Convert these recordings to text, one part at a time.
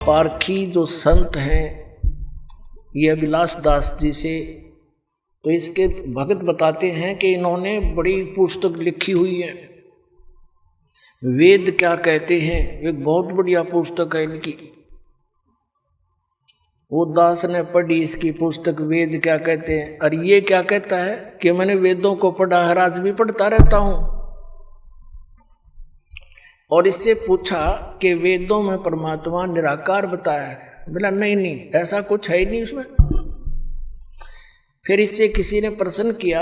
पारखी जो संत हैं ये अभिलाष दास जी से, तो इसके भगत बताते हैं कि इन्होंने बड़ी पुस्तक लिखी हुई है, वेद क्या कहते हैं, एक बहुत बढ़िया पुस्तक है इनकी। वो दास ने पढ़ी इसकी पुस्तक, वेद क्या कहते हैं। और ये क्या कहता है कि मैंने वेदों को पढ़ा, हर आज भी पढ़ता रहता हूं। और इससे पूछा कि वेदों में परमात्मा निराकार बताया है। बोला नहीं नहीं, ऐसा कुछ है ही नहीं उसमें। फिर इससे किसी ने प्रश्न किया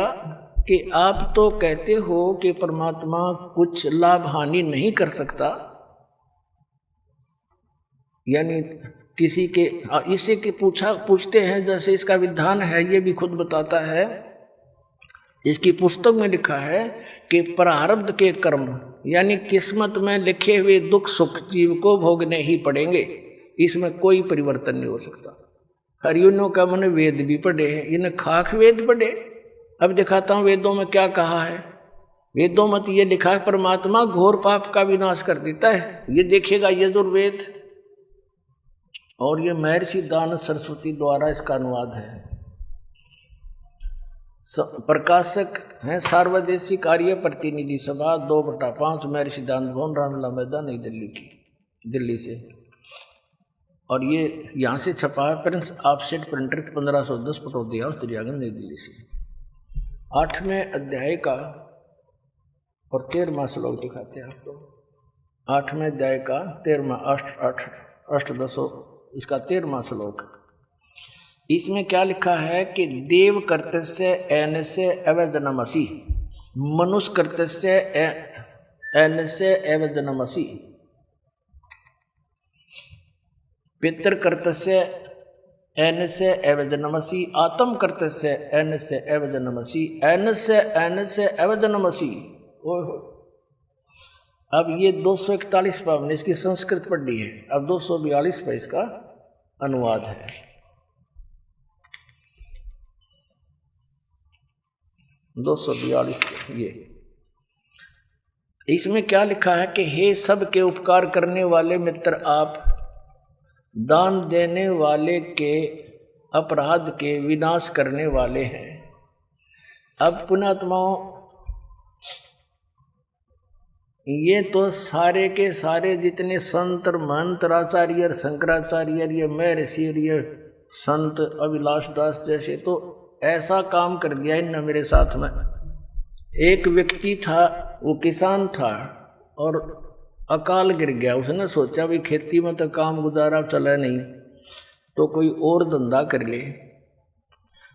कि आप तो कहते हो कि परमात्मा कुछ लाभ हानि नहीं कर सकता, यानी किसी के, इससे के पूछते हैं जैसे इसका विधान है, ये भी खुद बताता है। इसकी पुस्तक में लिखा है कि प्रारब्ध के कर्म यानी किस्मत में लिखे हुए दुख सुख जीव को भोगने ही पड़ेंगे, इसमें कोई परिवर्तन नहीं हो सकता। हरियों का मैंने वेद भी पढ़े हैं, इन्हें खाक वेद पढ़े। अब दिखाता हूँ वेदों में क्या कहा है। वेदों में तो ये लिखा है परमात्मा घोर पाप का विनाश कर देता है, ये देखिएगा यजुर्वेद। और ये महर्षि दान सरस्वती द्वारा इसका अनुवाद है। प्रकाशक हैं सार्वदेशी कार्य प्रतिनिधि सभा 2/5 महर्षि दान भवन रामला मैदान नई दिल्ली की, दिल्ली से। और ये यहाँ से छपा है Prince offset printer 1510 Pataudi house Triyaganj Nai Delhi से। 8वें अध्याय का और 13वां श्लोक दिखाते हैं आपको। 8वें अध्याय का 13वां अष्टदशो इसका 13वां श्लोक। इसमें क्या लिखा है कि देव कर्तस्य एन से अवजनमसी, मनुष्य कर्तस्य एन से अवजनमसी, पितृ कर्तस्य एन से अवजनमसी, आत्म कर्तस्य एन से अवजनमसी, एन से अवजनमसी। अब ये 241 पर हमने इसकी संस्कृत पढ़ी है, अब 242 पर इसका अनुवाद है। ये इसमें क्या लिखा है कि हे सबके उपकार करने वाले मित्र, आप दान देने वाले के अपराध के विनाश करने वाले हैं। अब पुण्यात्माओं, ये तो सारे के सारे जितने संत महंत आचार्य शंकराचार्य ये महर्षि ये संत अभिलाष दास जैसे, तो ऐसा काम कर दिया इनने मेरे साथ में। एक व्यक्ति था, वो किसान था और अकाल गिर गया। उसने सोचा भी खेती में तो काम गुजारा चला नहीं, तो कोई और धंधा कर ले।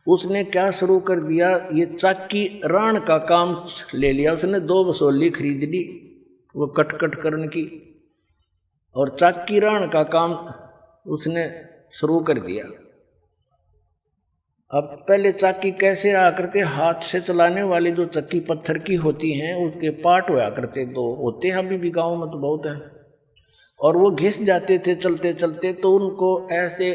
उसने क्या शुरू कर दिया, ये चाकी राण का काम ले लिया। उसने 2 बसोली खरीद ली, वो कट करने की, और चाकी राण का काम उसने शुरू कर दिया। अब पहले चाकी कैसे रहा करते, हाथ से चलाने वाली जो चक्की पत्थर की होती हैं उसके पार्ट हुआ करते, 2 होते हैं अभी भी गाँव में तो बहुत है। और वो घिस जाते थे चलते चलते, तो उनको ऐसे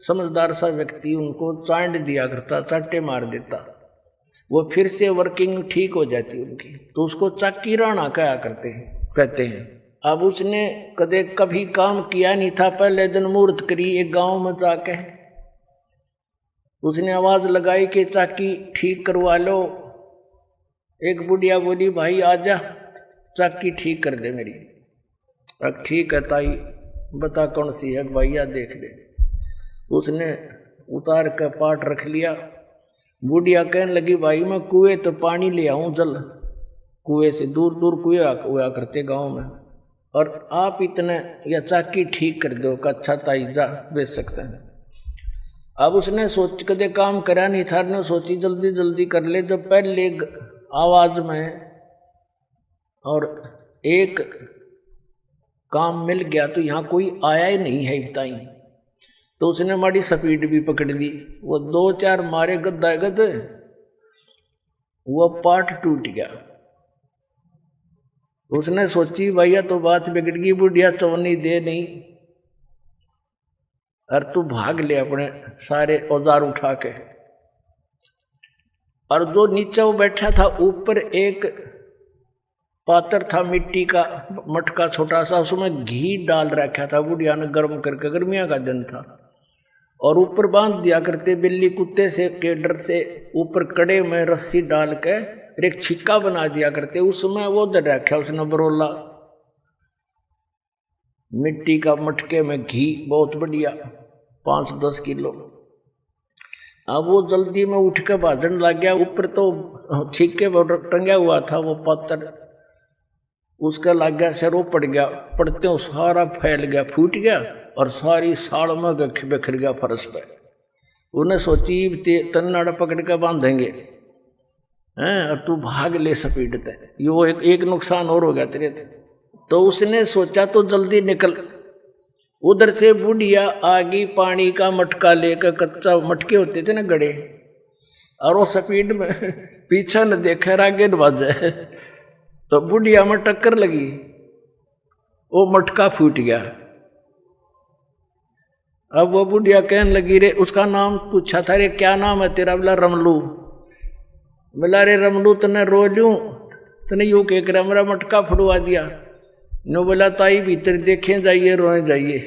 समझदार सा व्यक्ति उनको चांट दिया करता, चाटे मार देता, वो फिर से वर्किंग ठीक हो जाती उनकी, तो उसको चाकी राणा कहते हैं। अब उसने कभी काम किया नहीं था, पहले दिन मुहूर्त करी एक गाँव में जाके उसने आवाज़ लगाई कि चाकी ठीक करवा लो। एक बुढ़िया बोली भाई आजा चाकी ठीक कर दे मेरी। अब ठीक है ताई, बता कौन सी है भैया देख ले। उसने उतार कर पाट रख लिया। बुढ़िया कहने लगी भाई मैं कुएं तो पानी ले आऊँ जल, कुएं से दूर दूर कुएं हुआ करते गाँव में, और आप इतने या चाकी ठीक कर दो का। अच्छा ताई जा बेच सकते हैं। अब उसने सोच कदे काम करा नहीं था, ने सोची जल्दी जल्दी कर ले। जब पहले आवाज में और एक काम मिल गया तो यहाँ कोई आया ही नहीं है बताई, तो उसने माड़ी स्पीड भी पकड़ ली। वो 2-4 मारे गद्दा गद, वो पार्ट टूट गया। उसने सोची भैया तो बात बिगड़ गई, बुढ़िया चौनी दे नहीं, और तू भाग ले अपने सारे औजार उठा के। और जो नीचे वो बैठा था, ऊपर एक पात्र था मिट्टी का मटका छोटा सा, उसमें घी डाल रखा था बुढ़िया ने गर्म करके, गर्मियां का दिन था, और ऊपर बांध दिया करते बिल्ली कुत्ते से के डर से, ऊपर कड़े में रस्सी डाल के एक छिक्का बना दिया करते, उसमें वो दर रखा उसने बरोला मिट्टी का मटके में घी बहुत बढ़िया 5-10 किलो। अब वो जल्दी में उठ के भाजन लग गया, ऊपर तो छिक्के टंगा हुआ था वो पात्र, उसका लग गया सिर, वो पड़ गया, पड़ते हो सारा फैल गया, फूट गया और सारी साड़ में बिखर गया फर्श पे। उन्हें सोची तन्नाड़ पकड़ के बांधेंगे हैं और तू भाग ले स्पीड ते, यो एक नुकसान और हो गया तेरे। तो उसने सोचा तो जल्दी निकल, उधर से बुढ़िया आगे पानी का मटका लेकर, कच्चा मटके होते थे ना गड़े, और वो स्पीड में पीछा न देखा आगे न बाजे, तो बुढ़िया में टक्कर लगी, वो मटका फूट गया। अब वो बुढ़िया कहने लगी, रे उसका नाम पूछा था, रे क्या नाम है तेरा? बोला रमलू। बोला रे रमलू तने रो लूं, तने यूं कह कर मेरा मटका फुड़वा दिया। नो बोला ताई भीतर देखें जाइए रोए जाइए।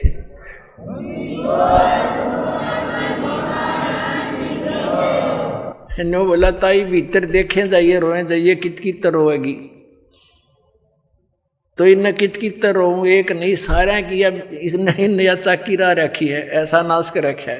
नो बोला ताई भीतर देखें जाइए रोए जाइए, कित कित रोएगी। तो इन कित कित रो, एक नहीं सारा किया, इसने नया चाकी रा रखी है, ऐसा नाश कर रखा है।